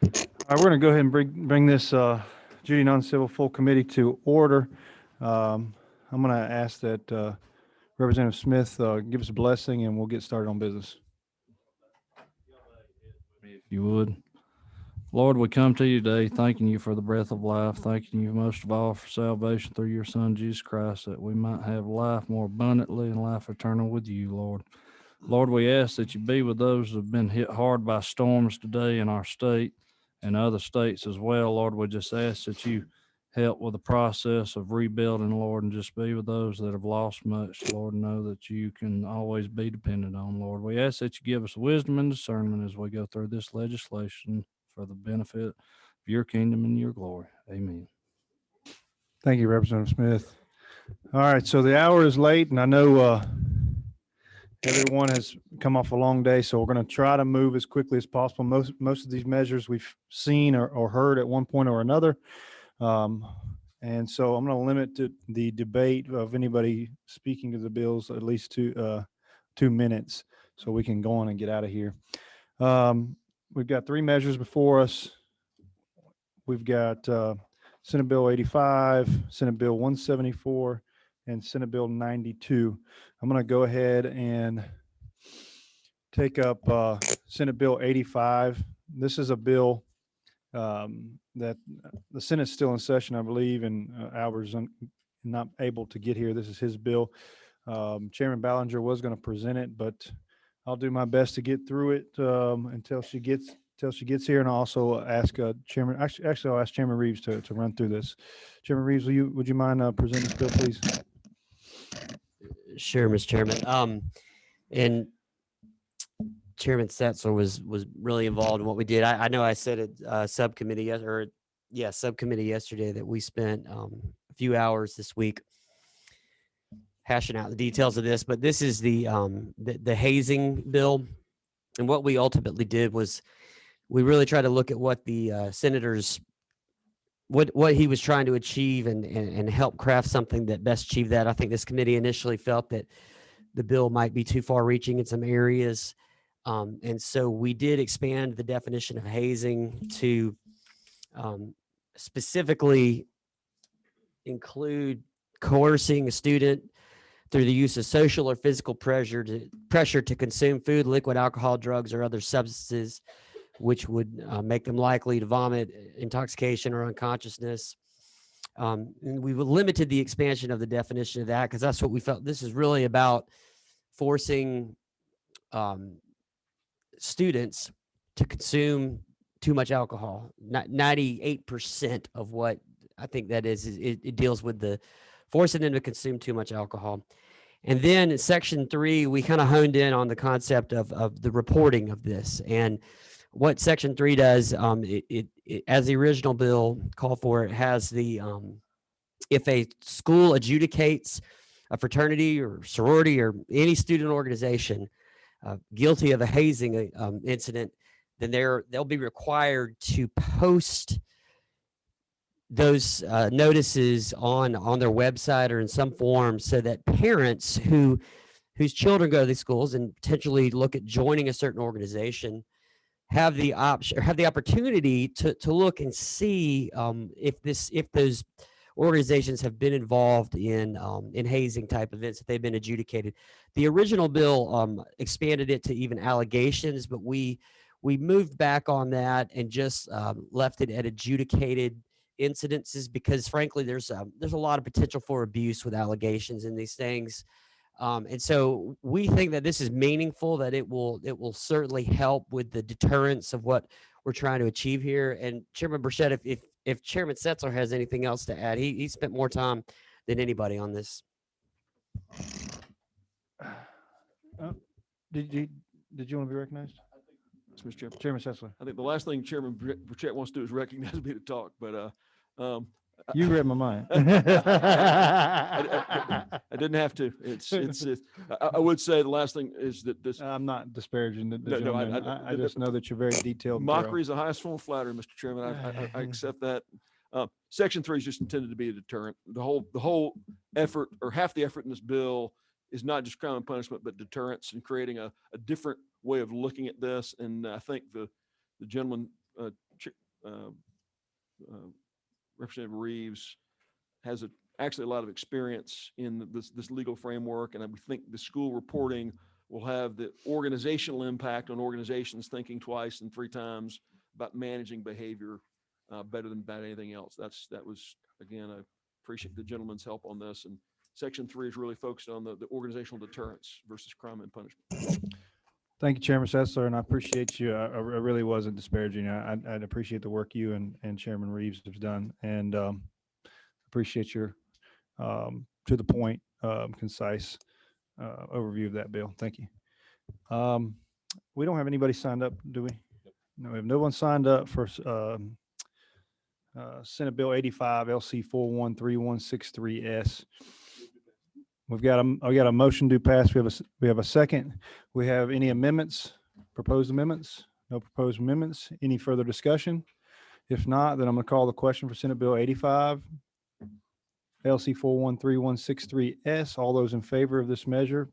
All right, we're going to go ahead and bring this Judy Non Civil full committee to order. I'm going to ask that Representative Smith give us a blessing, and we'll get started on business. If you would. Lord, we come to you today thanking you for the breath of life, thanking you most of all for salvation through your Son, Jesus Christ, that we might have life more abundantly and life eternal with you, Lord. Lord, we ask that you be with those who have been hit hard by storms today in our state and other states as well. Lord, we just ask that you help with the process of rebuilding, Lord, and just be with those that have lost much, Lord, and know that you can always be dependent on, Lord. We ask that you give us wisdom and discernment as we go through this legislation for the benefit of your kingdom and your glory. Amen. Thank you, Representative Smith. All right, so the hour is late, and I know everyone has come off a long day, so we're going to try to move as quickly as possible. Most of these measures we've seen or heard at one point or another. And so I'm going to limit the debate of anybody speaking to the bills at least 2 minutes so we can go on and get out of here. We've got 3 measures before us. We've got Senate Bill 85, Senate Bill 174, and Senate Bill 92. I'm going to go ahead and take up Senate Bill 85. This is a bill that the Senate's still in session, I believe, and Albert's not able to get here. This is his bill. Chairman Ballinger was going to present it, but I'll do my best to get through it until she gets here, and I'll also ask Chairman. Actually, I'll ask Chairman Reeves to run through this. Chairman Reeves, would you mind presenting this bill, please? Sure, Mr. Chairman. And Chairman Sessler was really involved in what we did. I know I said at subcommittee yesterday that we spent a few hours this week hashing out the details of this. But this is the hazing bill, and what we ultimately did was we really tried to look at what the senators what he was trying to achieve and help craft something that best achieved that. I think this committee initially felt that the bill might be too far reaching in some areas. And so we did expand the definition of hazing to specifically include coercing a student through the use of social or physical pressure to consume food, liquid, alcohol, drugs, or other substances, which would make them likely to vomit, intoxication, or unconsciousness. And we limited the expansion of the definition of that because that's what we felt. This is really about forcing students to consume too much alcohol. 98% of what I think that is it deals with the forcing them to consume too much alcohol. And then in Section 3, we kind of honed in on the concept of the reporting of this. And what Section 3 does, it as the original bill called for, it has the if a school adjudicates a fraternity or sorority or any student organization guilty of a hazing incident, then they'll be required to post those notices on their website or in some form, so that parents whose children go to these schools and potentially look at joining a certain organization have the option or have the opportunity to look and see if those organizations have been involved in hazing type events, if they've been adjudicated. The original bill expanded it to even allegations, but we moved back on that and just left it at adjudicated incidences, because frankly there's a lot of potential for abuse with allegations in these things. And so we think that this is meaningful, that it will certainly help with the deterrence of what we're trying to achieve here. And Chairman Burchett, if Chairman Sessler has anything else to add, he spent more time than anybody on this. Did you want to be recognized? Mr. Chairman. Chairman Sessler. I think the last thing Chairman Burchett wants to do is recognize me to talk, but you read my mind. I didn't have to. I would say the last thing is that this. I'm not disparaging the No, gentleman. I just know that you're very detailed. Mockery is the highest form of flattery, Mr. Chairman. I accept that. Section 3 is just intended to be a deterrent. The whole effort, or half the effort in this bill, is not just crime and punishment, but deterrence and creating a different way of looking at this. And I think the gentleman, Representative Reeves has actually a lot of experience in this legal framework, and we think the school reporting will have the organizational impact on organizations thinking twice and three times about managing behavior better than about anything else. That was, again, I appreciate the gentleman's help on this. And Section 3 is really focused on the organizational deterrence versus crime and punishment. Thank you, Chairman Sessler, and I appreciate you. I really wasn't disparaging. I'd appreciate the work you and Chairman Reeves have done, and appreciate your to the point, concise overview of that bill. Thank you. We don't have anybody signed up, do we? No, we have no one signed up for Senate Bill 85 LC 413163S. I got a motion to pass. We have a second. We have any amendments, proposed amendments? No proposed amendments. Any further discussion? If not, then I'm going to call the question for Senate Bill 85 LC 413163S. All those in favor of this measure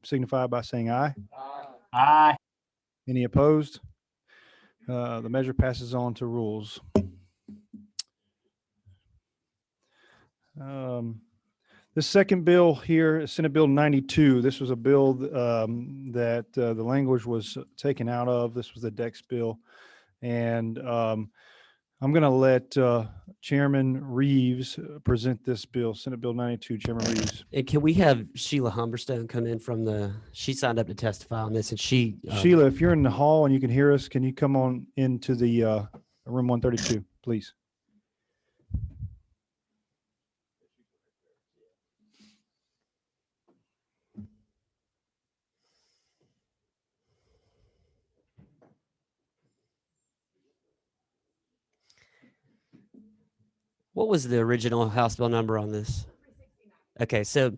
signify by saying aye. Aye. Any opposed? The measure passes on to rules. The second bill here is Senate Bill 92. This was a bill that the language was taken out of. This was the Dex bill. And I'm going to let Chairman Reeves present this bill, Senate Bill 92. Chairman Reeves. And can we have Sheila Humberstone come in she signed up to testify on this, and Sheila, if you're in the hall and you can hear us, can you come on into the room 132, please? What was the original House bill number on this? Okay, so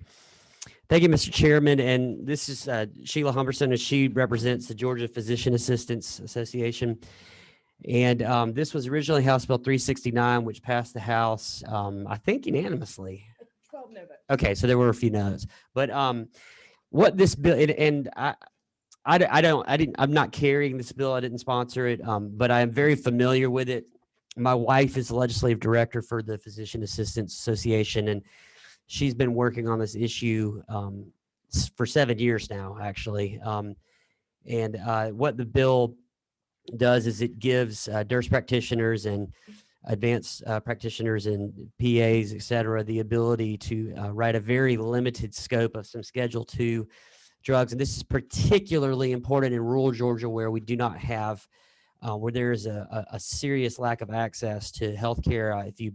thank you, Mr. Chairman. And this is Sheila Humberson, and she represents the Georgia Physician Assistants Association. And this was originally House Bill 369, which passed the House, I think unanimously. 12 no votes. Okay, so there were a few no's. But what this bill, I'm not carrying this bill. I didn't sponsor it, but I am very familiar with it. My wife is the legislative director for the Physician Assistants Association, and she's been working on this issue for 7 years now, actually. What the bill does is it gives nurse practitioners and advanced practitioners and PAs, et cetera, the ability to write a very limited scope of some Schedule II drugs. And this is particularly important in rural Georgia, where we do not have where there is a serious lack of access to healthcare. If you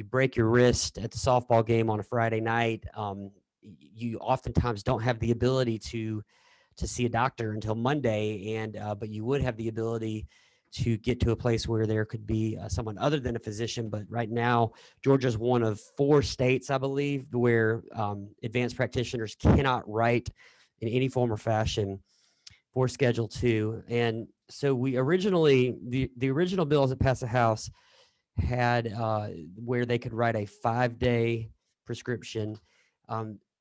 break your wrist at the softball game on a Friday night, you oftentimes don't have the ability to see a doctor until Monday, but you would have the ability to get to a place where there could be someone other than a physician. But right now, Georgia is one of 4 states, I believe, where advanced practitioners cannot write in any form or fashion for Schedule II. And so we originally, the original bills that passed the House had where they could write a 5-day prescription.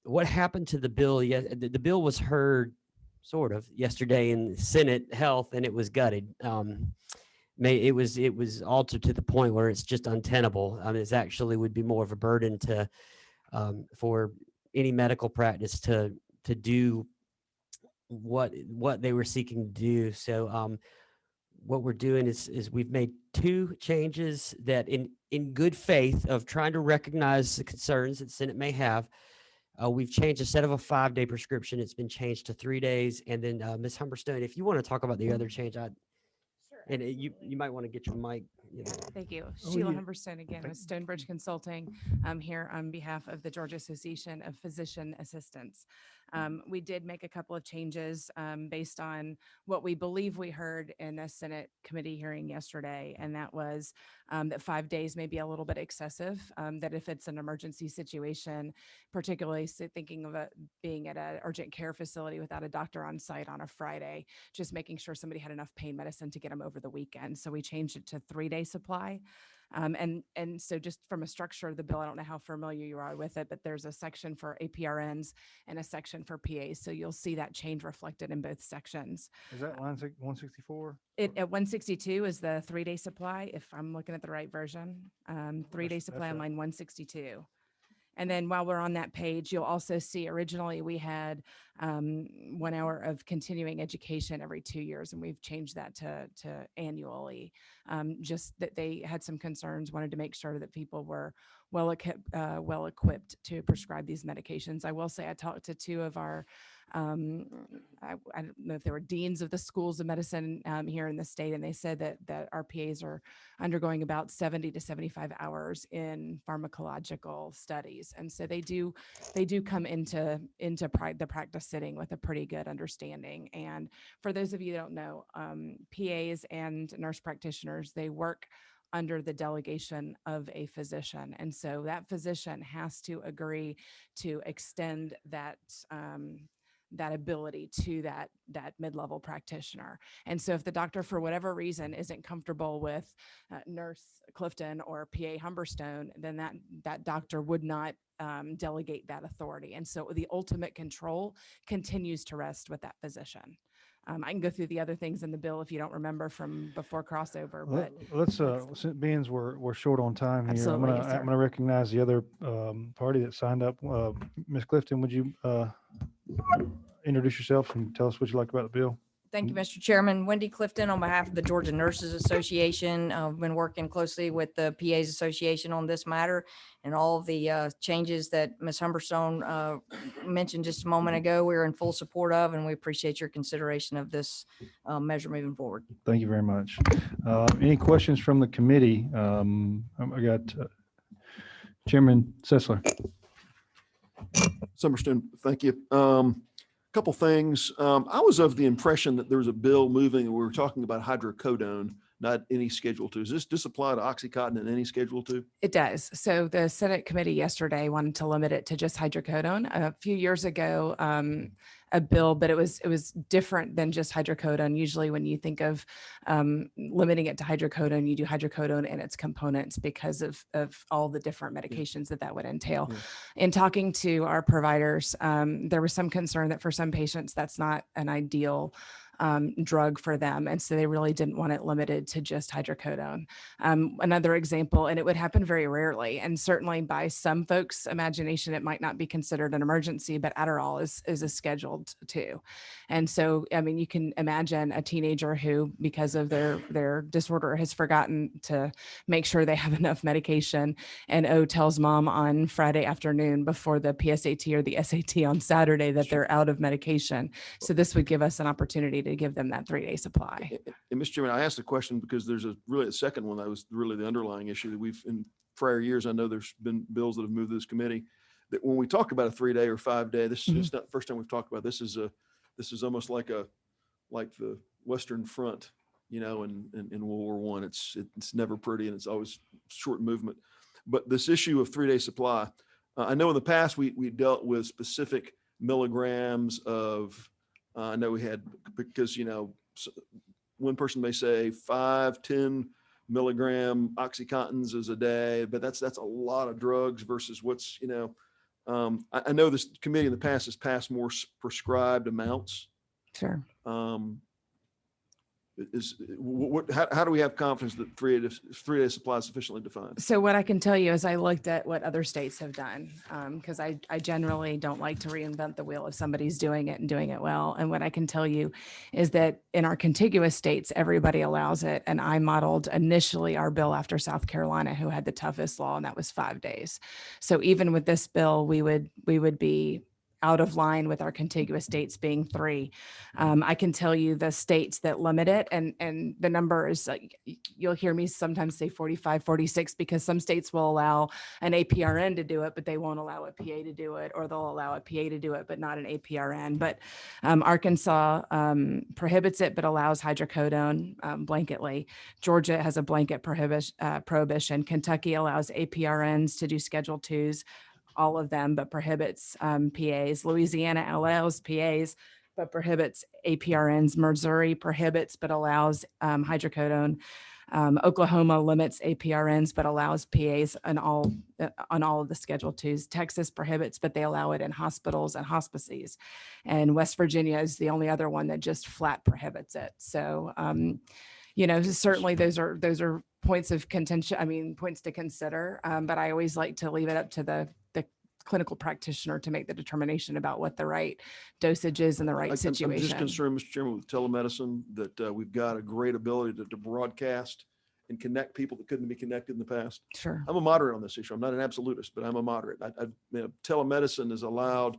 What happened to the bill? Yeah, the bill was heard sort of yesterday in Senate Health, and it was gutted. It was altered to the point where it's just untenable. It actually would be more of a burden to for any medical practice to do what they were seeking to do. So what we're doing is we've made 2 changes that in good faith of trying to recognize the concerns that the Senate may have. We've changed, instead of a 5-day prescription, it's been changed to 3 days. And then Ms. Humberstone, if you want to talk about the other change, you might want to get your mic. Thank you. Oh, Sheila yeah. Humberstone again with Stonebridge Consulting. I'm here on behalf of the Georgia Association of Physician Assistants. We did make a couple of changes based on what we believe we heard in a Senate committee hearing yesterday, and that was that 5 days may be a little bit excessive, that if it's an emergency situation, particularly thinking of it being at an urgent care facility without a doctor on site on a Friday, just making sure somebody had enough pain medicine to get them over the weekend. So we changed it to 3-day supply. And so just from a structure of the bill, I don't know how familiar you are with it, but there's a section for APRNs and a section for PAs. So you'll see that change reflected in both sections. Is that line 164? It at 162 is the 3-day supply, if I'm looking at the right version. 3-day That's supply on it. line 162. And then while we're on that page, you'll also see originally we had 1 hour of continuing education every 2 years, and we've changed that to annually. Just that they had some concerns, wanted to make sure that people were well equipped to prescribe these medications. I will say I talked to two of our I don't know if they were deans of the schools of medicine here in the state, and they said that our PAs are undergoing about 70 to 75 hours in pharmacological studies, and so they do come into the practice sitting with a pretty good understanding. And for those of you that don't know, PAs and nurse practitioners, they work under the delegation of a physician, and so that physician has to agree to extend that that ability to that mid-level practitioner. And so if the doctor, for whatever reason, isn't comfortable with Nurse Clifton or PA Humberstone, then that doctor would not delegate that authority. And so the ultimate control continues to rest with that physician. I can go through the other things in the bill if you don't remember from before crossover, but Let's since being we're short on time here, Absolutely, yes, I'm sir. gonna recognize the other party that signed up. Ms. Clifton, would you introduce yourself and tell us what you like about the bill? Thank you, Mr. Chairman. Wendy Clifton on behalf of the Georgia Nurses Association. I've been working closely with the PAs Association on this matter and all of the changes that Ms. Humberstone mentioned just a moment ago. We're in full support of, and we appreciate your consideration of this measure moving forward. Thank you very much. Any questions from the committee? I got Chairman Sessler. Summerston, thank you. Couple things. I was of the impression that there was a bill moving and we were talking about hydrocodone, not any Schedule 2. Does this apply to Oxycontin in any Schedule 2? it does. So the Senate committee yesterday wanted to limit it to just hydrocodone. A few years ago, a bill, but it was different than just hydrocodone. Usually when you think of limiting it to hydrocodone, you do hydrocodone and its components because of all the different medications that would entail. Yeah. In talking to our providers, there was some concern that for some patients, that's not an ideal drug for them. And so they really didn't want it limited to just hydrocodone. Another example, and it would happen very rarely, and certainly by some folks' imagination, it might not be considered an emergency, but Adderall is a scheduled 2. And so, I mean, you can imagine a teenager who, because of their disorder, has forgotten to make sure they have enough medication, and tells mom on Friday afternoon before the PSAT or the SAT on Saturday that they're out of medication. So this would give us an opportunity to give them that 3-day supply. And Mr. Chairman, I asked the question because there's really a second one that was really the underlying issue that we've, in prior years, I know there's been bills that have moved to this committee, that when we talk about a 3-day or 5-day, this is not the first time we've talked about this. Is almost like the Western Front, in World War I. It's never pretty and it's always short movement. But this issue of 3-day supply, I know in the past we dealt with specific milligrams of. I know we had, because one person may say 5-10 milligram Oxycontins is a day, but that's a lot of drugs versus what's I know this committee in the past has passed more prescribed amounts. Sure. How do we have confidence that 3-day supply is sufficiently defined? So what I can tell you is I looked at what other states have done, because I generally don't like to reinvent the wheel if somebody's doing it and doing it well. And what I can tell you is that in our contiguous states, everybody allows it. And I modeled initially our bill after South Carolina, who had the toughest law, and that was 5 days. So even with this bill, we would be out of line with our contiguous states being 3. I can tell you the states that limit it, and the number is, you'll hear me sometimes say 45, 46, because some states will allow an APRN to do it, but they won't allow a PA to do it, or they'll allow a PA to do it, but not an APRN. But Arkansas prohibits it, but allows hydrocodone blanketly. Georgia has a blanket prohibition. Kentucky allows APRNs to do Schedule 2s, all of them, but prohibits PAs. Louisiana allows PAs, but prohibits APRNs. Missouri prohibits but allows hydrocodone. Oklahoma limits APRNs but allows PAs on all of the Schedule IIs. Texas prohibits, but they allow it in hospitals and hospices. And West Virginia is the only other one that just flat prohibits it. So, certainly those are points of contention. I mean, points to consider. But I always like to leave it up to the clinical practitioner to make the determination about what the right dosage is in the right I'm just situation. concerned, Mr. Chairman, with telemedicine, that we've got a great ability to broadcast and connect people that couldn't be connected in the past. Sure. I'm a moderate on this issue. I'm not an absolutist, but I'm a moderate. Telemedicine has allowed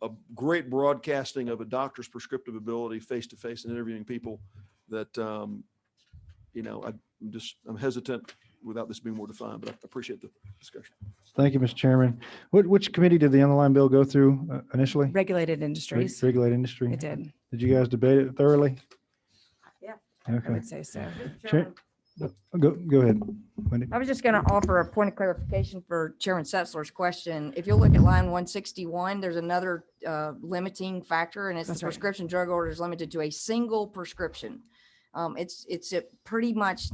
a great broadcasting of a doctor's prescriptive ability face-to-face and interviewing people that, I'm hesitant without this being more defined, but I appreciate the discussion. Thank you, Mr. Chairman. Which committee did the underlying bill go through initially? Regulated industries. Regulated industry. It did. Did you guys debate it thoroughly? Yeah. I Okay. would say so. Chair- Go ahead, Wendy. I was just going to offer a point of clarification for Chairman Sessler's question. If you'll look at line 161, there's another limiting factor, and it's That's the right. prescription drug order is limited to a single prescription. It's a pretty much,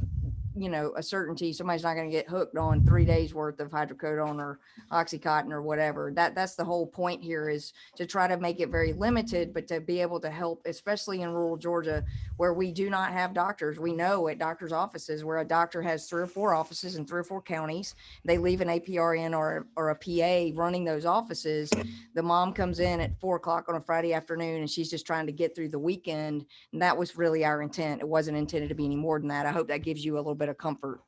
a certainty somebody's not going to get hooked on 3 days worth of hydrocodone or Oxycontin or whatever. That's the whole point here, is to try to make it very limited, but to be able to help, especially in rural Georgia, where we do not have doctors. We know at doctors' offices where a doctor has 3 or 4 offices in 3 or 4 counties, they leave an APRN or a PA running those offices. The mom comes in at 4 o'clock on a Friday afternoon and she's just trying to get through the weekend. And that was really our intent. It wasn't intended to be any more than that. I hope that gives you a little bit of comfort.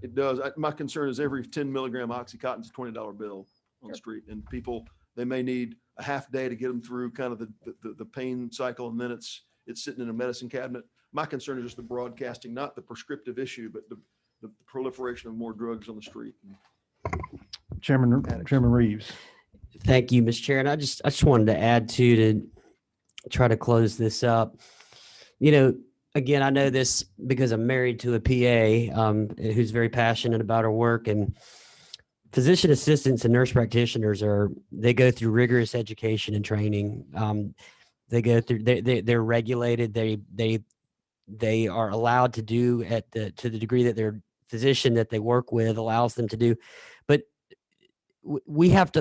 It does. My concern is every 10 milligram Oxycontin is a $20 bill on the street, and people, they may need a half day to get them through kind of the pain cycle, and then it's sitting in a medicine cabinet. My concern is just the broadcasting, not the prescriptive issue, but the proliferation of more drugs on the street. Chairman Reeves. Thank you, Mr. Chair. And I just wanted to add to try to close this up. Again, I know this because I'm married to a PA who's very passionate about her work, and physician assistants and nurse practitioners they go through rigorous education and training. They go through, they're regulated. They are allowed to do to the degree that their physician that they work with allows them to do. But we have to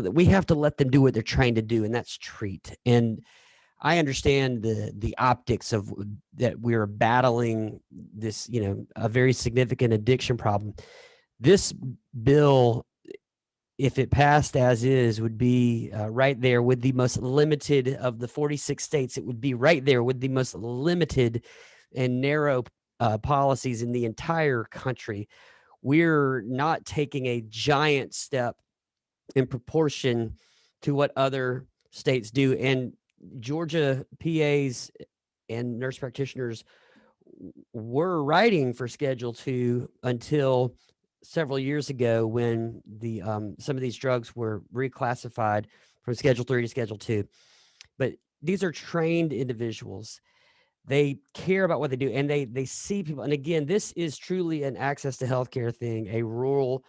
let them do what they're trained to do, and that's treat. And I understand the optics of that we're battling this, a very significant addiction problem. This bill, if it passed as is, would be right there with the most limited of the 46 states. It would be right there with the most limited and narrow policies in the entire country. We're not taking a giant step in proportion to what other states do. And Georgia PAs and nurse practitioners were writing for Schedule II until several years ago, when some of these drugs were reclassified from Schedule III to Schedule II. But these are trained individuals. They care about what they do, and they see people. And again, this is truly an access to healthcare thing, a rural.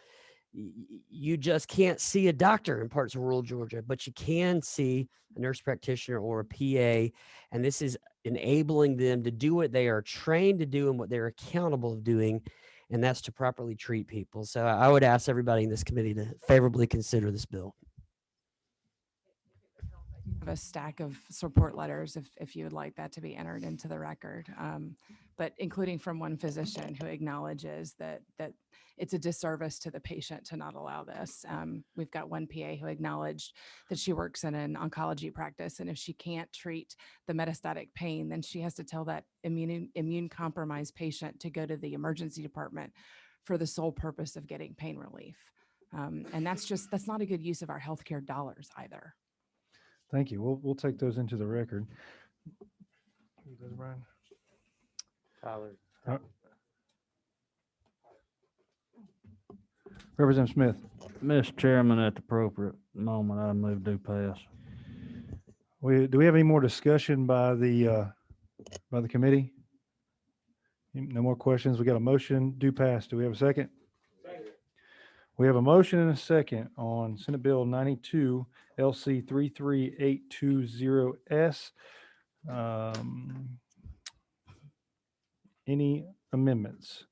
You just can't see a doctor in parts of rural Georgia, but you can see a nurse practitioner or a PA, and this is enabling them to do what they are trained to do and what they're accountable of doing, and that's to properly treat people. So I would ask everybody in this committee to favorably consider this bill. Have a stack of support letters if you would like that to be entered into the record, but including from one physician who acknowledges that it's a disservice to the patient to not allow this. We've got one PA who acknowledged that she works in an oncology practice, and if she can't treat the metastatic pain, then she has to tell that immune compromised patient to go to the emergency department for the sole purpose of getting pain relief. And that's not a good use of our healthcare dollars either. Thank you. We'll take those into the record. Brian? Tyler. Representative Smith. Mr. Chairman, at the appropriate moment, I move to pass. Do we have any more discussion by the committee? No more questions. We got a motion, do pass. Do we have a second? We have a motion and a second on Senate Bill 92 LC 33820S. Any amendments?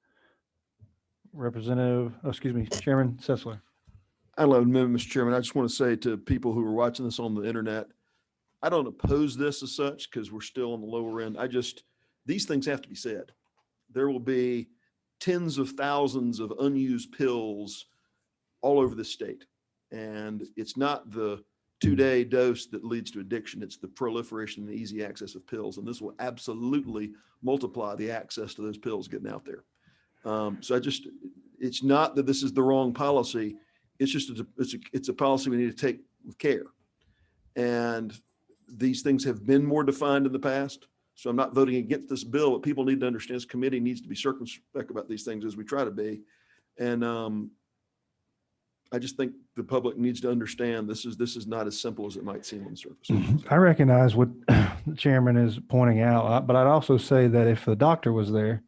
Chairman Sessler. I love amendment, Mr. Chairman. I just want to say to people who are watching this on the internet, I don't oppose this as such because we're still on the lower end. These things have to be said. There will be tens of thousands of unused pills all over the state. And it's not the 2-day dose that leads to addiction. It's the proliferation and the easy access of pills. And this will absolutely multiply the access to those pills getting out there. It's not that this is the wrong policy. It's just, it's a policy we need to take with care. And these things have been more defined in the past. So I'm not voting against this bill, but people need to understand this committee needs to be circumspect about these things as we try to be. And I just think the public needs to understand this is not as simple as it might seem on the surface. I recognize what the chairman is pointing out, but I'd also say that if the doctor was there,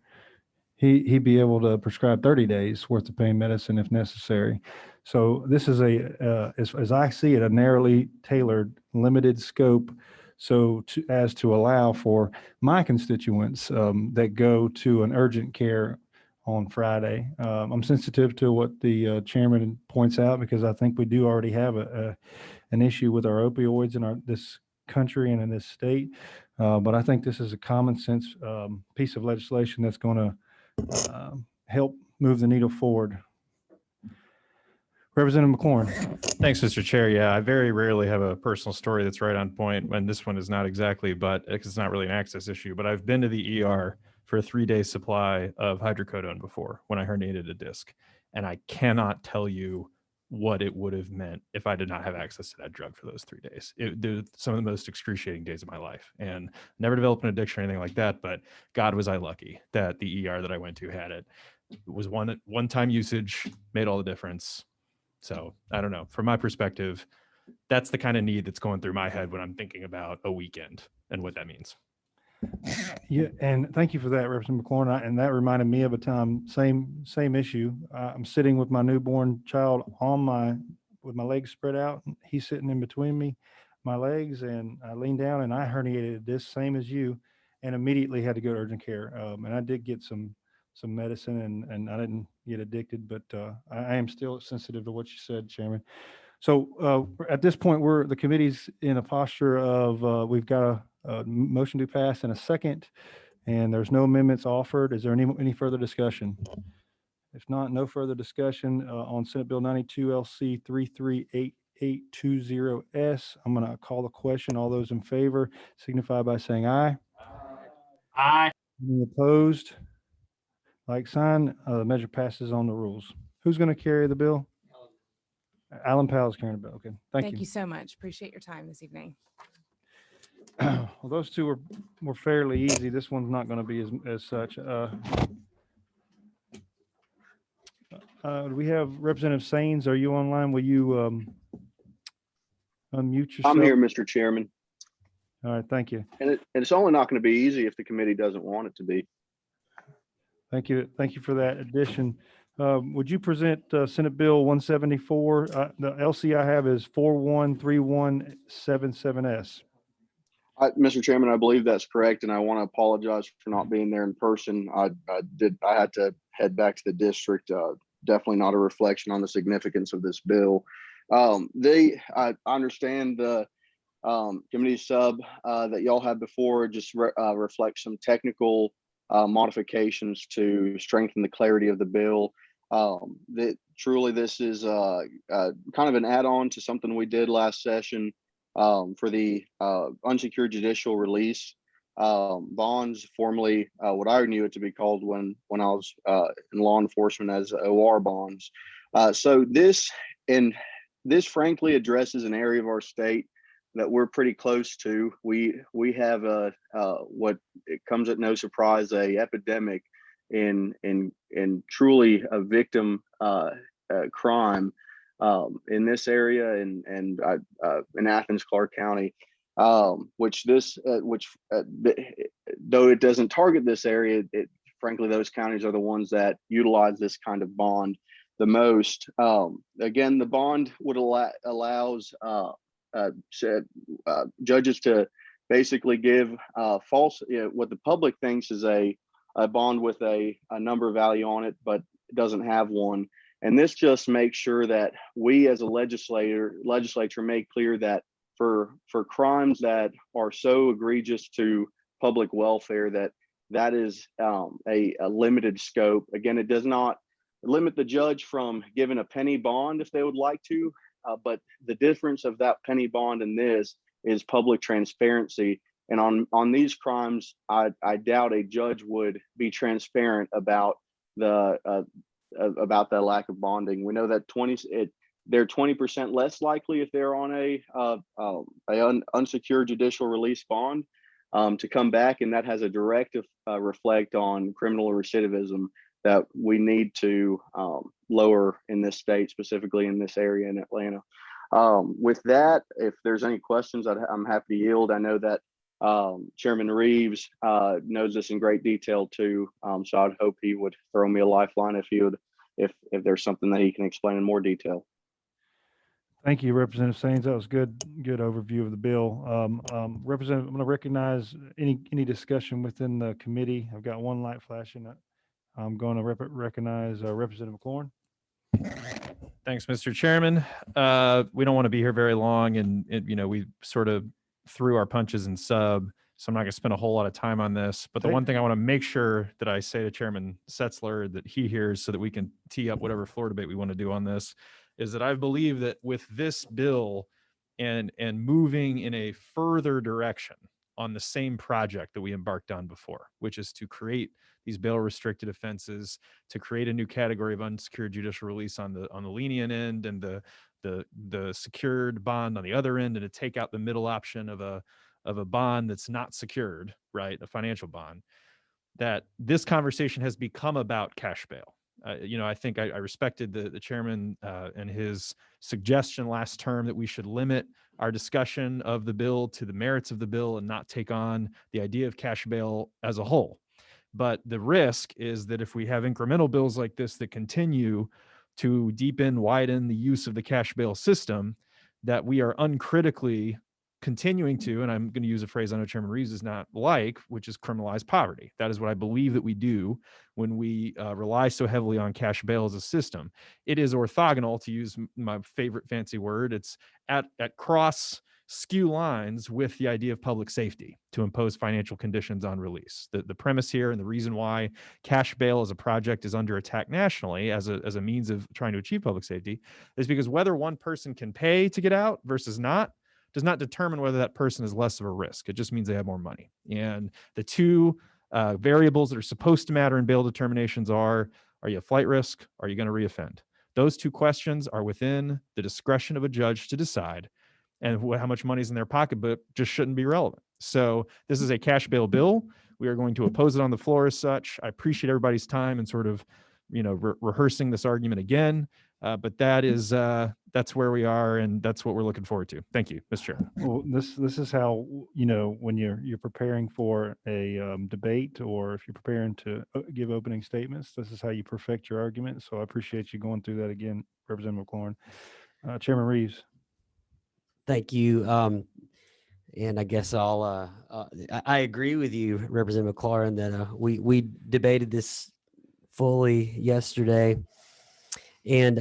he'd be able to prescribe 30 days worth of pain medicine if necessary. So this is as I see it, a narrowly tailored, limited scope. So as to allow for my constituents that go to an urgent care on Friday. I'm sensitive to what the chairman points out because I think we do already have an issue with our opioids in this country and in this state. But I think this is a common sense piece of legislation that's going to help move the needle forward. Representative Mclaren. Thanks, Mr. Chair. Yeah, I very rarely have a personal story that's right on point, and this one is not exactly, but it's not really an access issue. But I've been to the ER for a 3-day supply of hydrocodone before when I herniated a disc, and I cannot tell you what it would have meant if I did not have access to that drug for those 3 days. They're some of the most excruciating days of my life, and never developed an addiction or anything like that. But God, was I lucky that the ER that I went to had it. It was one-time usage, made all the difference. So I don't know. From my perspective, that's the kind of need that's going through my head when I'm thinking about a weekend and what that means. Yeah, and thank you for that, Representative McLaurin. And that reminded me of a time, same issue. I'm sitting with my newborn child with my legs spread out. He's sitting in between my legs, and I leaned down and I herniated a disc, same as you, and immediately had to go to urgent care. And I did get some medicine, and I didn't get addicted, but I am still sensitive to what you said, Chairman. So at this point, the committee's in a posture of we've got a motion to pass in a second, and there's no amendments offered. Is there any further discussion? If not, no further discussion on Senate Bill 92 LC 33820S. I'm going to call the question. All those in favor signify by saying aye. Aye. Any opposed? Like sign. The measure passes on the rules. Who's going to carry the bill? Alan Powell is carrying the bill. Okay. Thank you so much. Appreciate your time this evening. Well, those two were fairly easy. This one's not going to be as such. Do we have Representative Sains? Are you online? Will you unmute yourself? I'm here, Mr. Chairman. All right. Thank you. And it's only not going to be easy if the committee doesn't want it to be. Thank you. Thank you for that addition. Would you present Senate Bill 174? The LC I have is 413177S. Mr. Chairman, I believe that's correct, and I want to apologize for not being there in person. I had to head back to the district. Definitely not a reflection on the significance of this bill. I understand the committee sub that y'all had before just reflects some technical modifications to strengthen the clarity of the bill. Truly, this is kind of an add-on to something we did last session for the unsecured judicial release bonds, formerly what I knew it to be called when I was in law enforcement as OR bonds. So this frankly addresses an area of our state that we're pretty close to. We have what it comes at no surprise, a epidemic in truly a victim crime in this area and in Athens, Clarke County, which though it doesn't target this area, frankly, those counties are the ones that utilize this kind of bond the most. Again, the bond would allows judges to basically give false, what the public thinks is a bond with a number value on it, but it doesn't have one. And this just makes sure that we as a legislature make clear that for crimes that are so egregious to public welfare, that is a limited scope. Again, it does not limit the judge from giving a penny bond if they would like to, but the difference of that penny bond and this is public transparency. And on these crimes, I doubt a judge would be transparent about the lack of bonding. We know that they're 20% less likely if they're on a unsecured judicial release bond to come back, and that has a direct reflect on criminal recidivism that we need to lower in this state, specifically in this area in Atlanta. With that, if there's any questions, I'm happy to yield. I know that Chairman Reeves knows this in great detail too, so I'd hope he would throw me a lifeline if there's something that he can explain in more detail. Thank you, Representative Saines. That was good overview of the bill. Representative, I'm going to recognize any discussion within the committee. I've got one light flashing. I'm going to recognize Representative Mclaren. Thanks, Mr. Chairman. We don't want to be here very long, and we sort of threw our punches in sub, so I'm not going to spend a whole lot of time on this. But the one thing I want to make sure that I say to Chairman Sessler that he hears, so that we can tee up whatever floor debate we want to do on this, is that I believe that with this bill and moving in a further direction on the same project that we embarked on before, which is to create these bail restricted offenses, to create a new category of unsecured judicial release on the lenient end, and the secured bond on the other end, and to take out the middle option of a bond that's not secured, right, a financial bond, that this conversation has become about cash bail. I think I respected the chairman and his suggestion last term that we should limit our discussion of the bill to the merits of the bill and not take on the idea of cash bail as a whole. But the risk is that if we have incremental bills like this that continue to deepen, widen the use of the cash bail system, that we are uncritically continuing to, and I'm going to use a phrase I know Chairman Reeves does not like, which is criminalize poverty. That is what I believe that we do when we rely so heavily on cash bail as a system. It is orthogonal, to use my favorite fancy word. It's at cross skew lines with the idea of public safety to impose financial conditions on release. The premise here, and the reason why cash bail as a project is under attack nationally as a means of trying to achieve public safety, is because whether one person can pay to get out versus not does not determine whether that person is less of a risk. It just means they have more money. And the two variables that are supposed to matter in bail determinations are you a flight risk? Are you going to reoffend? Those two questions are within the discretion of a judge to decide, and how much money is in their pocketbook just shouldn't be relevant. So this is a cash bail bill. We are going to oppose it on the floor as such. I appreciate everybody's time and sort of, rehearsing this argument again. But that's where we are, and that's what we're looking forward to. Thank you, Mr. Chairman. Well, this is how, when you're preparing for a debate, or if you're preparing to give opening statements, this is how you perfect your argument. So I appreciate you going through that again, Representative McLaurin. Chairman Reeves. Thank you. And I guess I agree with you, Representative McLaurin, that we debated this fully yesterday. And,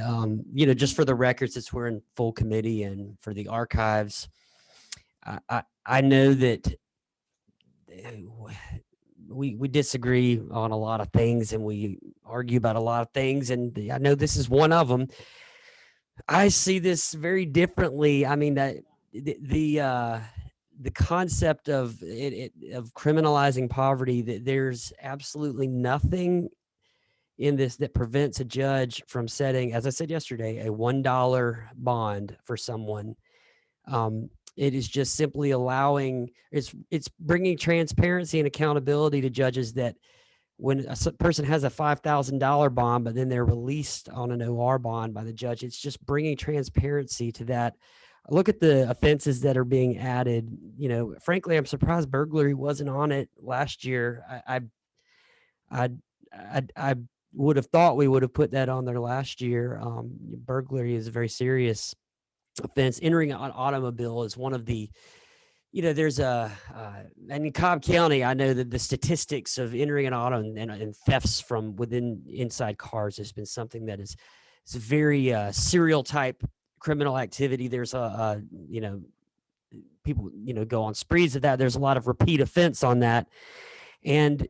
just for the record, since we're in full committee and for the archives, I know that we disagree on a lot of things, and we argue about a lot of things. And I know this is one of them. I see this very differently. I mean, the concept of criminalizing poverty, that there's absolutely nothing in this that prevents a judge from setting, as I said yesterday, a $1 bond for someone. It is just simply allowing, it's bringing transparency and accountability to judges, that when a person has a $5,000 bond, but then they're released on an OR bond by the judge, it's just bringing transparency to that. Look at the offenses that are being added. Frankly, I'm surprised burglary wasn't on it last year. would have thought we would have put that on there last year. Burglary is a very serious offense. Entering an automobile is one of the, there's and in Cobb County, I know that the statistics of entering an auto and thefts from inside cars has been something that it's a very serial type criminal activity. There's people, go on sprees of that. There's a lot of repeat offense on that. And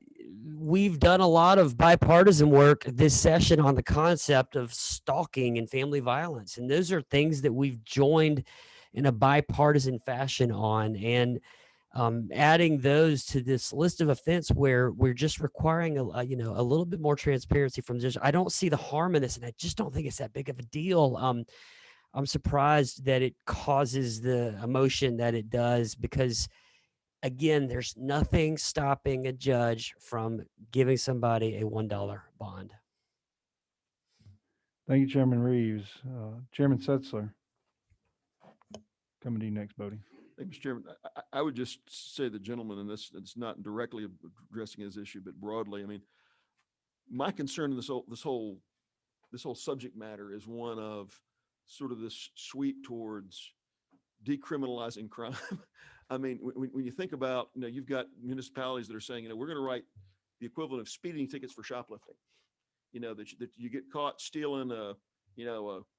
we've done a lot of bipartisan work this session on the concept of stalking and family violence. And those are things that we've joined in a bipartisan fashion on, and adding those to this list of offense where we're just requiring a little bit more transparency from the judge. I don't see the harm in this, and I just don't think it's that big of a deal. I'm surprised that it causes the emotion that it does, because again, there's nothing stopping a judge from giving somebody a $1 bond. Thank you, Chairman Reeves. Chairman Sessler. Coming to you next, Bodie. Thank you, Mr. Chairman. I would just say the gentleman in this, it's not directly addressing his issue, but broadly, I mean, my concern in this whole subject matter is one of sort of this sweep towards decriminalizing crime. I mean, when you think about, you've got municipalities that are saying, we're going to write the equivalent of speeding tickets for shoplifting. That you get caught stealing a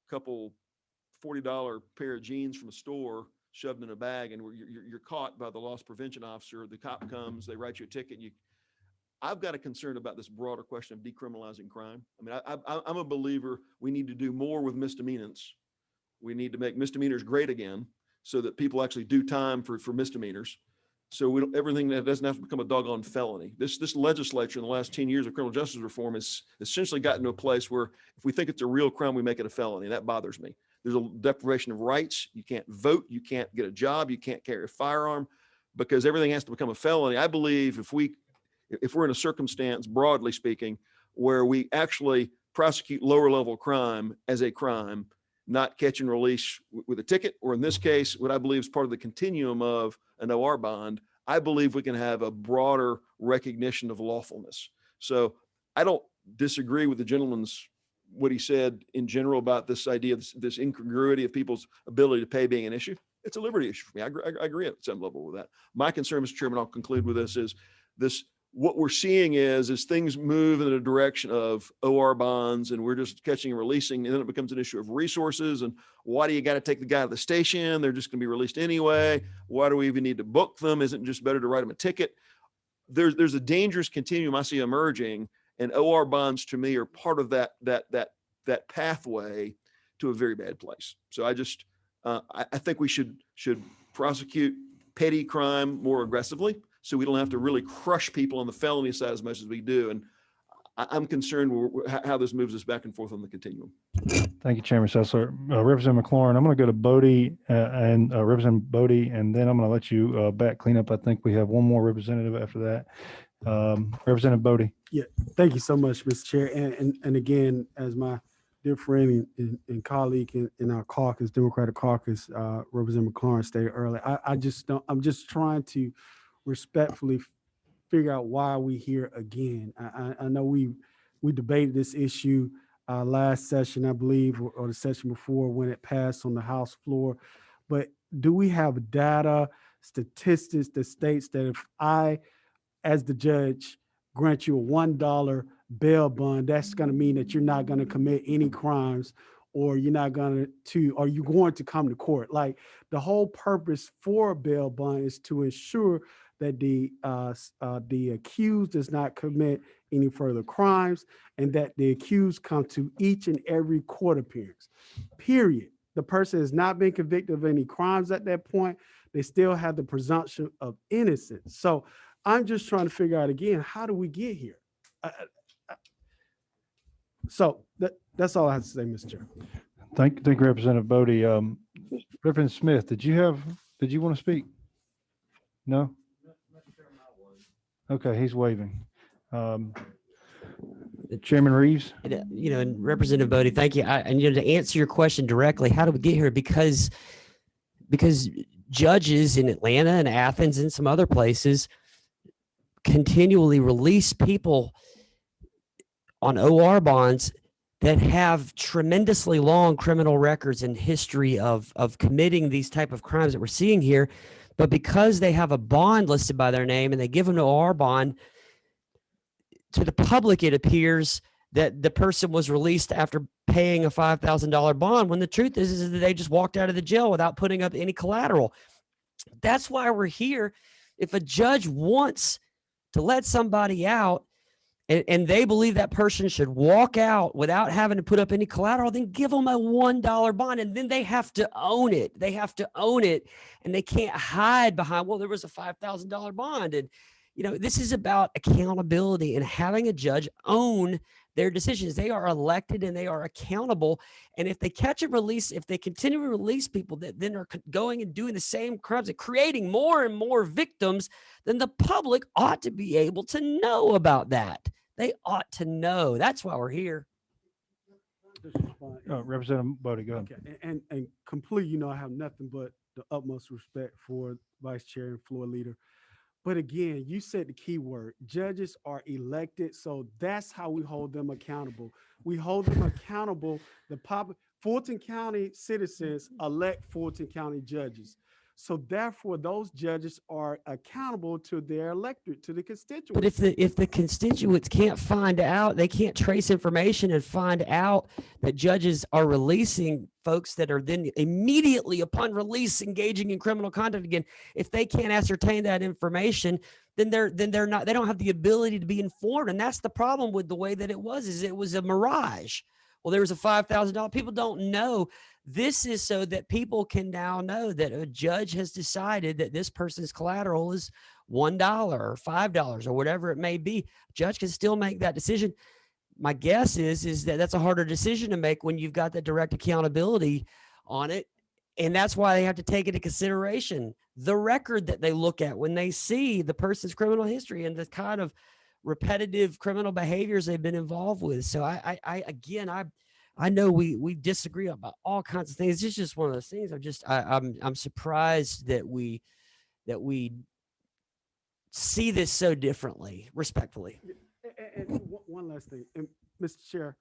couple $40 pair of jeans from a store shoved in a bag, and you're caught by the loss prevention officer. The cop comes, they write you a ticket. I've got a concern about this broader question of decriminalizing crime. I mean, I'm a believer we need to do more with misdemeanors. We need to make misdemeanors great again, so that people actually do time for misdemeanors. So everything that doesn't have to become a doggone felony. This legislature in the last 10 years of criminal justice reform has essentially gotten to a place where if we think it's a real crime, we make it a felony. And that bothers me. There's a deprivation of rights. You can't vote. You can't get a job. You can't carry a firearm because everything has to become a felony. I believe if we're in a circumstance, broadly speaking, where we actually prosecute lower level crime as a crime, not catch and release with a ticket, or in this case, what I believe is part of the continuum of an OR bond, I believe we can have a broader recognition of lawfulness. So I don't disagree with the gentleman's, what he said in general about this idea of this incongruity of people's ability to pay being an issue. It's a liberty issue for me. I agree at some level with that. My concern, Mr. Chairman, I'll conclude with this, is this. What we're seeing is things move in the direction of OR bonds, and we're just catching and releasing, and then it becomes an issue of resources. And why do you got to take the guy to the station? They're just going to be released anyway. Why do we even need to book them? Isn't it just better to write them a ticket? There's a dangerous continuum I see emerging, and OR bonds to me are part of that pathway to a very bad place. So I think we should prosecute petty crime more aggressively, so we don't have to really crush people on the felony side as much as we do. And I'm concerned how this moves us back and forth on the continuum. Thank you, Chairman Sessler. Representative Mclaren, I'm going to go to Bodie and Representative Bodie, and then I'm going to let you back clean up. I think we have one more representative after that. Representative Bodie. Yeah, thank you so much, Mr. Chair. And again, as my dear friend and colleague in our caucus, Democratic caucus, Representative Mclaren stated earlier, I'm just trying to respectfully figure out why we here again. I know we debated this issue last session, I believe, or the session before when it passed on the House floor. But do we have data, statistics that states that if I, as the judge, grant you a $1 bail bond, that's going to mean that you're not going to commit any crimes, or you're not going to, or you're going to come to court? Like, the whole purpose for a bail bond is to ensure that the accused does not commit any further crimes, and that the accused come to each and every court appearance, period. The person has not been convicted of any crimes at that point. They still have the presumption of innocence. So I'm just trying to figure out again, how do we get here? So that's all I have to say, Mr. Chair. Thank you, Representative Bodie. Reverend Smith, did you want to speak? No? Okay, he's waving. Chairman Reeves. And Representative Bodie, thank you. And to answer your question directly, how do we get here? Because judges in Atlanta and Athens and some other places continually release people on OR bonds that have tremendously long criminal records and history of committing these type of crimes that we're seeing here. But because they have a bond listed by their name and they give them an OR bond, to the public, it appears that the person was released after paying a $5,000 bond, when the truth is that they just walked out of the jail without putting up any collateral. That's why we're here. If a judge wants to let somebody out and they believe that person should walk out without having to put up any collateral, then give them a $1 bond, and then they have to own it. They have to own it, and they can't hide behind, well, there was a $5,000 bond. And, you know, this is about accountability and having a judge own their decisions. They are elected and they are accountable. And if they catch and release, if they continue to release people that then are going and doing the same crimes and creating more and more victims, then the public ought to be able to know about that. They ought to know. That's why we're here. Representative Bodie, go ahead. Okay, and complete, you know, I have nothing but the utmost respect for Vice Chair and floor leader. But again, you said the key word. Judges are elected, so that's how we hold them accountable. We hold them accountable. Fulton County citizens elect Fulton County judges. So therefore, those judges are accountable to their electorate, to the constituents. But if the constituents can't find out, they can't trace information and find out that judges are releasing folks that are then immediately upon release engaging in criminal conduct again, if they can't ascertain that information, then they're not, they don't have the ability to be informed. And that's the problem with the way that it was a mirage. Well, there was a $5,000. People don't know. This is so that people can now know that a judge has decided that this person's collateral is $1 or $5 or whatever it may be. A judge can still make that decision. My guess is that that's a harder decision to make when you've got that direct accountability on it. And that's why they have to take into consideration the record that they look at when they see the person's criminal history and the kind of repetitive criminal behaviors they've been involved with. So I know we disagree about all kinds of things. It's just one of those things. I'm surprised that we see this so differently, respectfully. And one last thing, and Mr. Chair,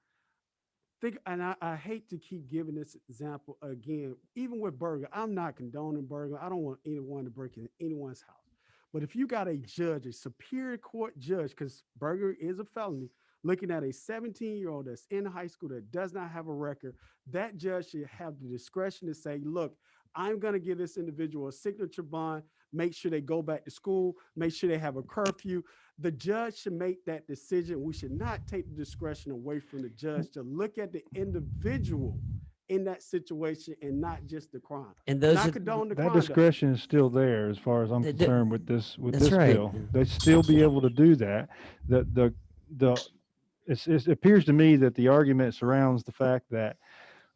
I hate to keep giving this example again, even with burglary. I'm not condoning burglary. I don't want anyone to break into anyone's house. But if you got a judge, a superior court judge, because burglary is a felony, looking at a 17-year-old that's in high school that does not have a record, that judge should have the discretion to say, look, I'm going to give this individual a signature bond, make sure they go back to school, make sure they have a curfew. The judge should make that decision. We should not take the discretion away from the judge to look at the individual in that situation and not just the crime. And those not are, condone the That conduct. discretion is still there as far as I'm concerned with this right. bill. They still be able to do that. It appears to me that the argument surrounds the fact that,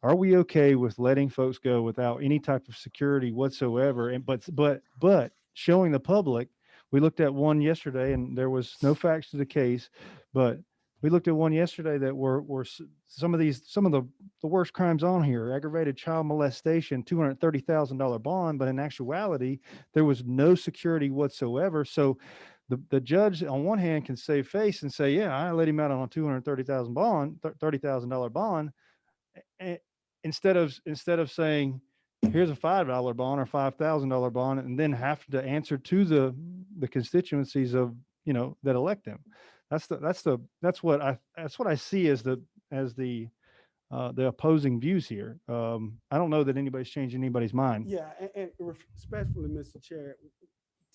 are we okay with letting folks go without any type of security whatsoever? And but showing the public, we looked at one yesterday and there was no facts to the case, but we looked at one yesterday that were some of the worst crimes on here: aggravated child molestation, $230,000 bond, but in actuality, there was no security whatsoever. So the judge on one hand can save face and say, yeah, I let him out on a $230,000 bond, instead of saying, here's a $5 bond or $5,000 bond, and then have to answer to the constituencies of, that elect them. That's what I see as the opposing views here. I don't know that anybody's changed anybody's mind. Yeah, and respectfully, Mr. Chair,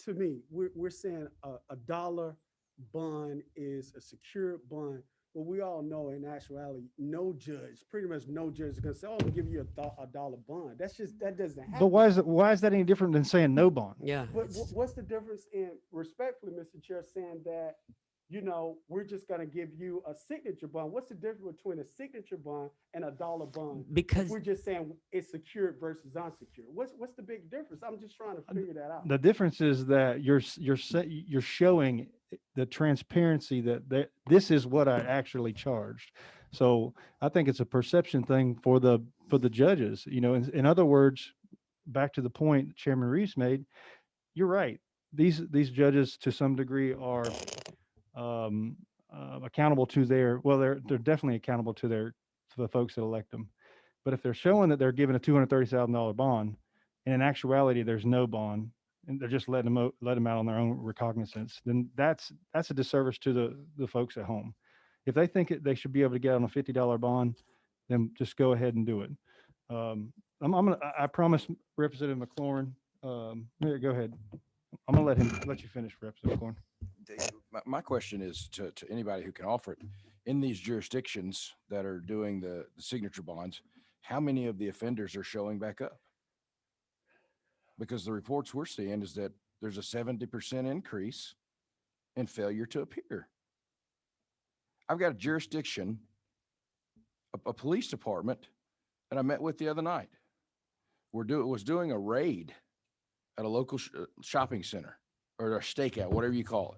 to me, we're saying a dollar bond is a secured bond. But we all know in actuality, pretty much no judge is going to say, oh, I'll give you a dollar bond. That doesn't happen. But why is that any different than saying no bond? Yeah. But what's the difference in, respectfully, Mr. Chair, saying that, we're just going to give you a signature bond? What's the difference between a signature bond and a dollar bond? Because We're just saying it's secured versus unsecured. What's the big difference? I'm just trying to figure that out. The difference is that you're showing the transparency that this is what I actually charged. So I think it's a perception thing for the judges. In other words, back to the point Chairman Reeves made, you're right. These judges to some degree are accountable to they're definitely accountable to the folks that elect them. But if they're showing that they're giving a $230,000 bond, and in actuality there's no bond, and they're just letting them out on their own recognizance, then that's a disservice to the folks at home. If they think they should be able to get on a $50 bond, then just go ahead and do it. I promise Representative McLaurin. Here, go ahead. I'm gonna let you finish, Representative McLaurin. My question is to anybody who can offer it. In these jurisdictions that are doing the signature bonds, how many of the offenders are showing back up? Because the reports we're seeing is that there's a 70% increase in failure to appear. I've got a jurisdiction, a police department that I met with the other night. Was doing a raid at a local shopping center or a stakeout, whatever you call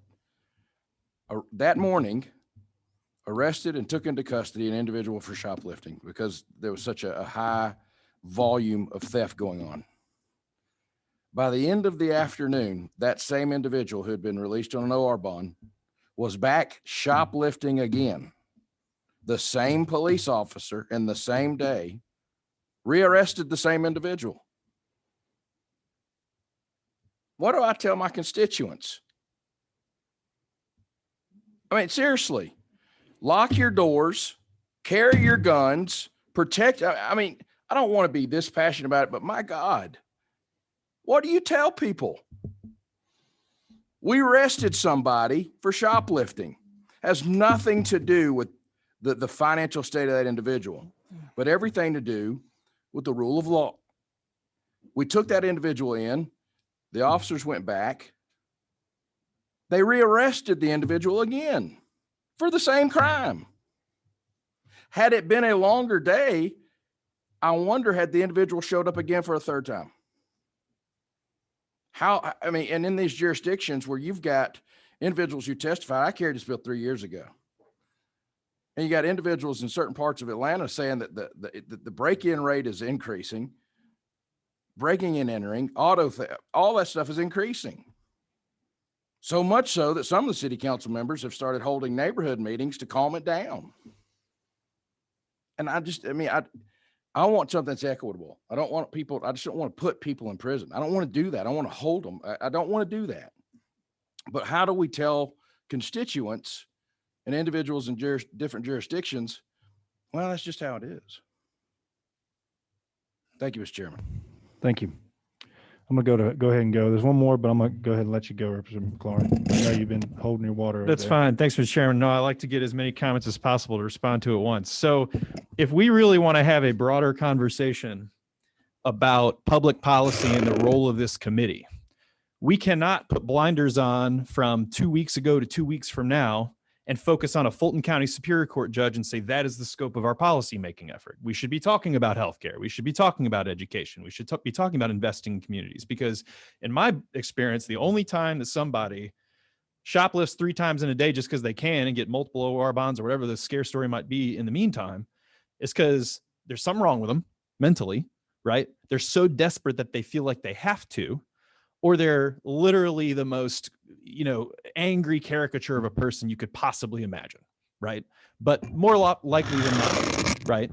it. That morning, arrested and took into custody an individual for shoplifting because there was such a high volume of theft going on. By the end of the afternoon, that same individual who had been released on an OR bond was back shoplifting again. The same police officer in the same day rearrested the same individual. What do I tell my constituents? I mean, seriously, lock your doors, carry your guns, protect. I mean, I don't want to be this passionate about it, but my God, what do you tell people? We arrested somebody for shoplifting. Has nothing to do with the financial state of that individual, but everything to do with the rule of law. We took that individual in. The officers went back. They rearrested the individual again for the same crime. Had it been a longer day, I wonder had the individual showed up again for a third time. I mean, and in these jurisdictions where you've got individuals who testify, I carried this bill 3 years ago. And you got individuals in certain parts of Atlanta saying that the break-in rate is increasing, breaking and entering, auto theft, all that stuff is increasing. So much so that some of the city council members have started holding neighborhood meetings to calm it down. And I want something that's equitable. I just don't want to put people in prison. I don't want to do that. I want to hold them. I don't want to do that. But how do we tell constituents and individuals in different jurisdictions, well, that's just how it is. Thank you, Mr. Chairman. Thank you. I'm gonna go ahead and go. There's one more, but I'm gonna go ahead and let you go, Representative McLaurin. I know you've been holding your water. That's fine. Thanks, Mr. Chairman. No, I like to get as many comments as possible to respond to at once. So if we really want to have a broader conversation about public policy and the role of this committee, we cannot put blinders on from 2 weeks ago to 2 weeks from now and focus on a Fulton County Superior Court judge and say that is the scope of our policymaking effort. We should be talking about healthcare. We should be talking about education. We should be talking about investing in communities, because in my experience, the only time that somebody shoplifts 3 times in a day just because they can and get multiple OR bonds or whatever the scare story might be in the meantime is because there's something wrong with them mentally, right? They're so desperate that they feel like they have to, or they're literally the most, angry caricature of a person you could possibly imagine, right? But more likely than not, right?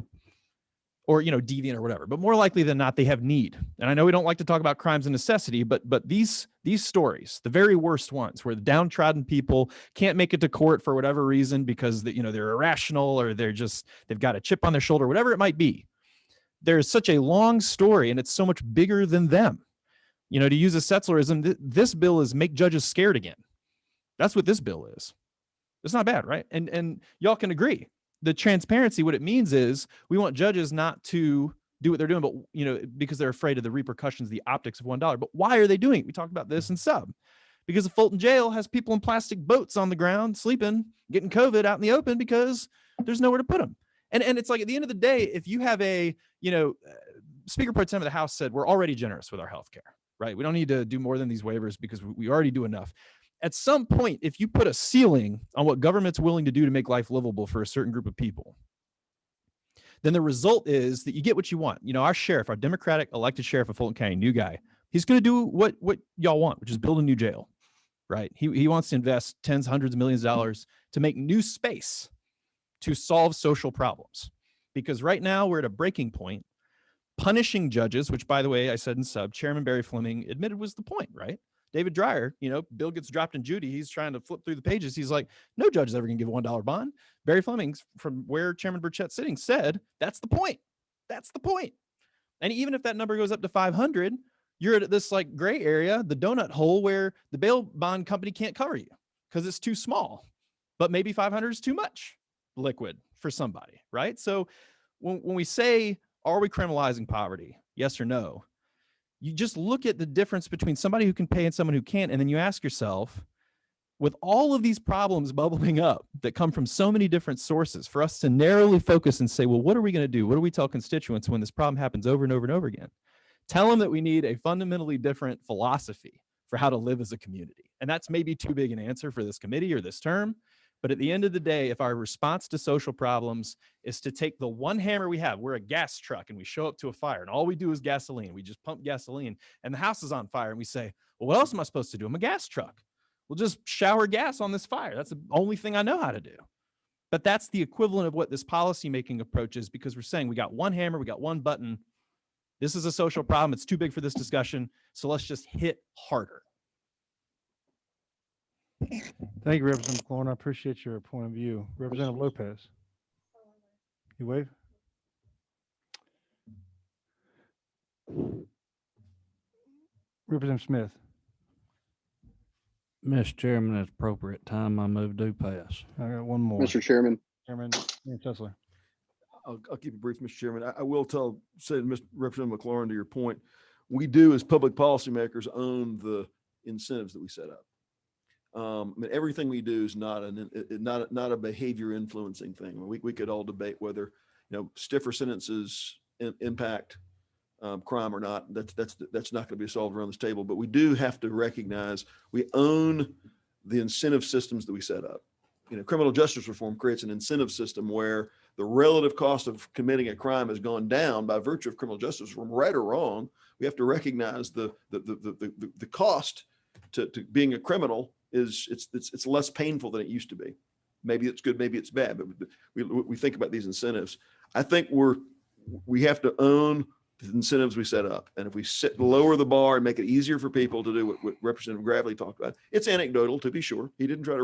Or, deviant or whatever, but more likely than not, they have need. And I know we don't like to talk about crimes of necessity, but these stories, the very worst ones where the downtrodden people can't make it to court for whatever reason because they're irrational or they've got a chip on their shoulder, whatever it might be. There's such a long story and it's so much bigger than them. To use a Sesslerism, this bill is make judges scared again. That's what this bill is. It's not bad, right? And y'all can agree. The transparency, what it means is we want judges not to do what they're doing, but because they're afraid of the repercussions, the optics of $1. But why are they doing it? We talked about this in sub. Because the Fulton jail has people in plastic boats on the ground, sleeping, getting COVID out in the open because there's nowhere to put them. And it's like at the end of the day, if you have Speaker Pro Tem of the House said we're already generous with our health care. Right? We don't need to do more than these waivers because we already do enough. At some point, if you put a ceiling on what government's willing to do to make life livable for a certain group of people, then the result is that you get what you want. Our sheriff, our Democratic elected sheriff of Fulton County, new guy, he's going to do what y'all want, which is build a new jail, right? He wants to invest tens, hundreds of millions of dollars to make new space to solve social problems. Because right now we're at a breaking point. Punishing judges, which by the way, I said in sub, Chairman Barry Fleming admitted was the point, right? David Dreyer, Bill gets dropped in Judy. He's trying to flip through the pages. He's like, no judge is ever going to give a $1 bond. Barry Fleming, from where Chairman Burchett's sitting, said, that's the point. That's the point. And even if that number goes up to 500, you're at this like gray area, the donut hole where the bail bond company can't cover you because it's too small, but maybe 500 is too much liquid for somebody, right? So when we say, are we criminalizing poverty? Yes or no? You just look at the difference between somebody who can pay and someone who can't. And then you ask yourself, with all of these problems bubbling up that come from so many different sources, for us to narrowly focus and say, well, what are we going to do? What do we tell constituents when this problem happens over and over and over again? Tell them that we need a fundamentally different philosophy for how to live as a community. And that's maybe too big an answer for this committee or this term. But at the end of the day, if our response to social problems is to take the one hammer we have, we're a gas truck and we show up to a fire and all we do is gasoline. We just pump gasoline and the house is on fire and we say, well, what else am I supposed to do? I'm a gas truck. We'll just shower gas on this fire. That's the only thing I know how to do. But that's the equivalent of what this policymaking approach is, because we're saying we got one hammer, we got one button. This is a social problem. It's too big for this discussion. So let's just hit harder. Thank you, Representative McLaurin. I appreciate your point of view. Representative Lopez. You wave? Representative Smith. Mr. Chairman, at appropriate time, I move do pass. I got one more. Mr. Chairman. Chairman Sessler. I'll keep it brief, Mr. Chairman. I will say to Mr. Representative McLaurin, to your point, we do as public policymakers own the incentives that we set up. I mean, everything we do is not a behavior influencing thing. I mean, we could all debate whether, stiffer sentences impact crime or not. That's not going to be solved around this table. But we do have to recognize we own the incentive systems that we set up. Criminal justice reform creates an incentive system where the relative cost of committing a crime has gone down by virtue of criminal justice reform, right or wrong. We have to recognize the cost to being a criminal it's less painful than it used to be. Maybe it's good, maybe it's bad, but we think about these incentives. I think we have to own the incentives we set up. And if we lower the bar and make it easier for people to do what Representative Gravely talked about, it's anecdotal to be sure. He didn't try to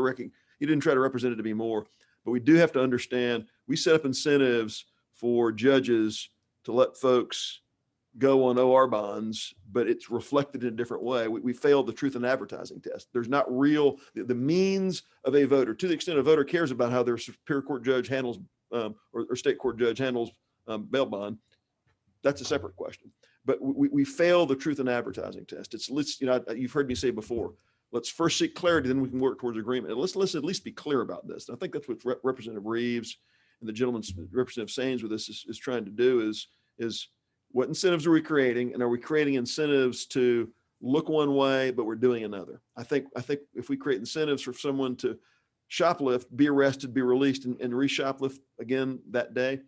represent it to be more, but we do have to understand we set up incentives for judges to let folks go on OR bonds, but it's reflected in a different way. We failed the truth in advertising test. There's not the means of a voter, to the extent a voter cares about how their Superior Court judge handles or state court judge handles bail bond. That's a separate question. But we fail the truth in advertising test. You've heard me say before, let's first seek clarity, then we can work towards agreement. And let's at least be clear about this. And I think that's what Representative Reeves and the gentleman, Representative Saines with this is trying to do is what incentives are we creating? And are we creating incentives to look one way, but we're doing another? I think if we create incentives for someone to shoplift, be arrested, be released, and re-shoplift again that day,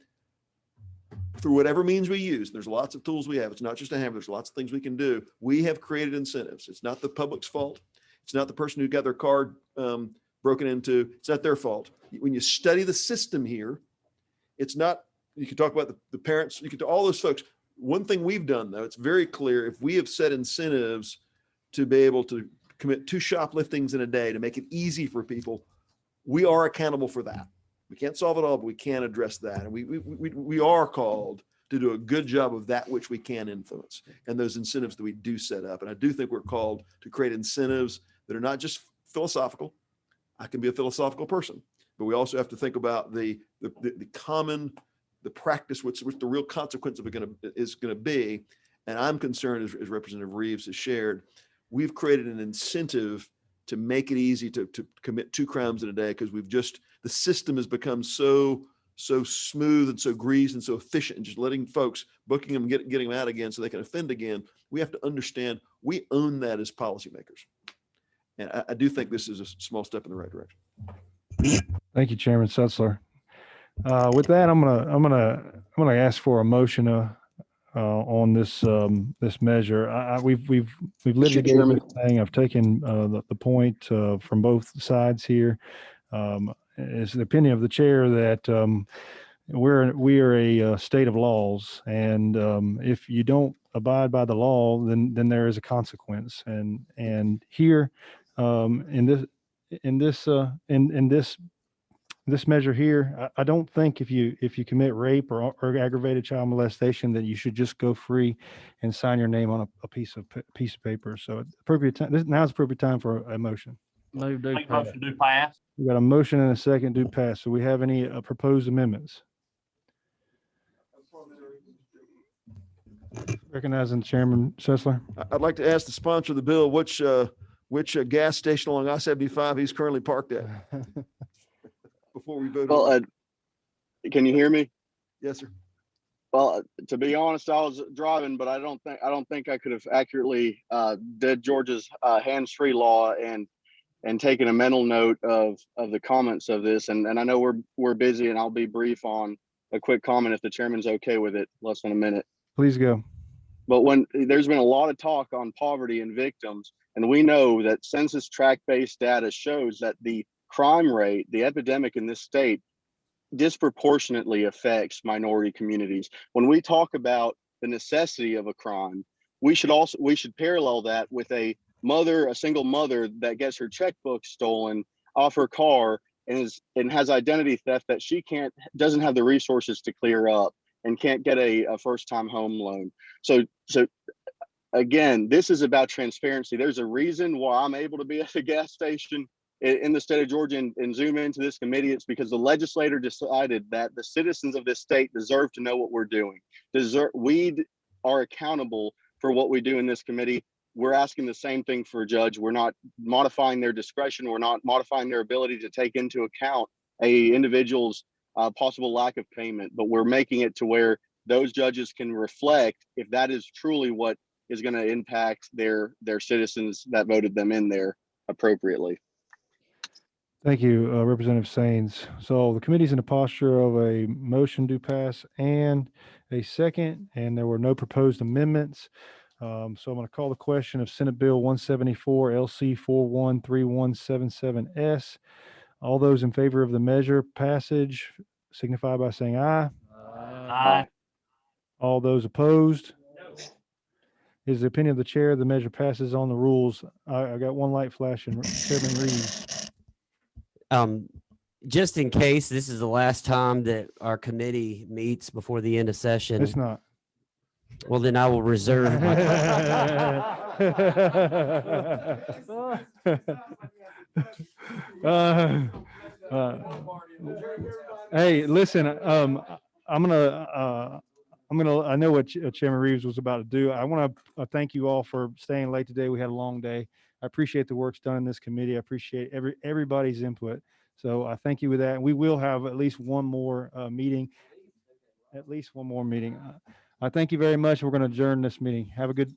through whatever means we use, there's lots of tools we have. It's not just a hammer. There's lots of things we can do. We have created incentives. It's not the public's fault. It's not the person who got their car broken into. It's not their fault. When you study the system here, it's not, you can talk about the parents, you can do all those folks. One thing we've done, though, it's very clear, if we have set incentives to be able to commit 2 shopliftings in a day to make it easy for people, we are accountable for that. We can't solve it all, but we can address that. And we are called to do a good job of that which we can influence and those incentives that we do set up. And I do think we're called to create incentives that are not just philosophical. I can be a philosophical person, but we also have to think about the practice, what's the real consequence of it is going to be. And I'm concerned, as Representative Reeves has shared, we've created an incentive to make it easy to commit 2 crimes in a day because the system has become so smooth and so greased and so efficient, and just letting folks, booking them, getting them out again so they can offend again. We have to understand we own that as policymakers. And I do think this is a small step in the right direction. Thank you, Chairman Sessler. With that, I'm gonna ask for a motion on this measure. We've Mr. litigated Chairman. this thing. I've taken the point from both sides here. It's the opinion of the chair that we are a state of laws, and if you don't abide by the law, then there is a consequence. And here, in this measure here, I don't think if you commit rape or aggravated child molestation that you should just go free and sign your name on a piece of paper. So appropriate time. Now's appropriate time for a motion. Move to Make pass. motion to pass. We got a motion and a second to pass. So we have any proposed amendments? Recognizing Chairman Sessler. I'd like to ask the sponsor of the bill, which gas station along I-75 he's currently parked at before we vote. Well, can you hear me? Yes, sir. Well, to be honest, I was driving, but I don't think I could have accurately did Georgia's hands-free law and taken a mental note of the comments of this. And I know we're busy, and I'll be brief on a quick comment if the chairman's okay with it, less than a minute. Please go. But when there's been a lot of talk on poverty and victims, and we know that census tract-based data shows that the crime rate, the epidemic in this state, disproportionately affects minority communities. When we talk about the necessity of a crime, we should parallel that with a single mother that gets her checkbook stolen off her car and has identity theft that she doesn't have the resources to clear up and can't get a first-time home loan. So again, this is about transparency. There's a reason why I'm able to be at a gas station in the state of Georgia and zoom into this committee. It's because the legislator decided that the citizens of this state deserve to know what we're doing. We are accountable for what we do in this committee. We're asking the same thing for a judge. We're not modifying their discretion. We're not modifying their ability to take into account a individual's possible lack of payment, but we're making it to where those judges can reflect if that is truly what is going to impact their citizens that voted them in there appropriately. Thank you, Representative Sains. So the committee's in a posture of a motion to pass and a second, and there were no proposed amendments. So I'm going to call the question of Senate Bill 174 LC 413177S. All those in favor of the measure passage signify by saying aye. Aye. All those opposed? Is the opinion of the chair the measure passes on the rules? I got one light flashing. Chairman Reeves. Just in case this is the last time that our committee meets before the end of session. It's not. Well, then I will reserve my. Hey, listen, I know what Chairman Reeves was about to do. I want to thank you all for staying late today. We had a long day. I appreciate the work's done in this committee. I appreciate everybody's input. So I thank you with that. We will have at least one more meeting. I thank you very much. We're going to adjourn this meeting. Have a good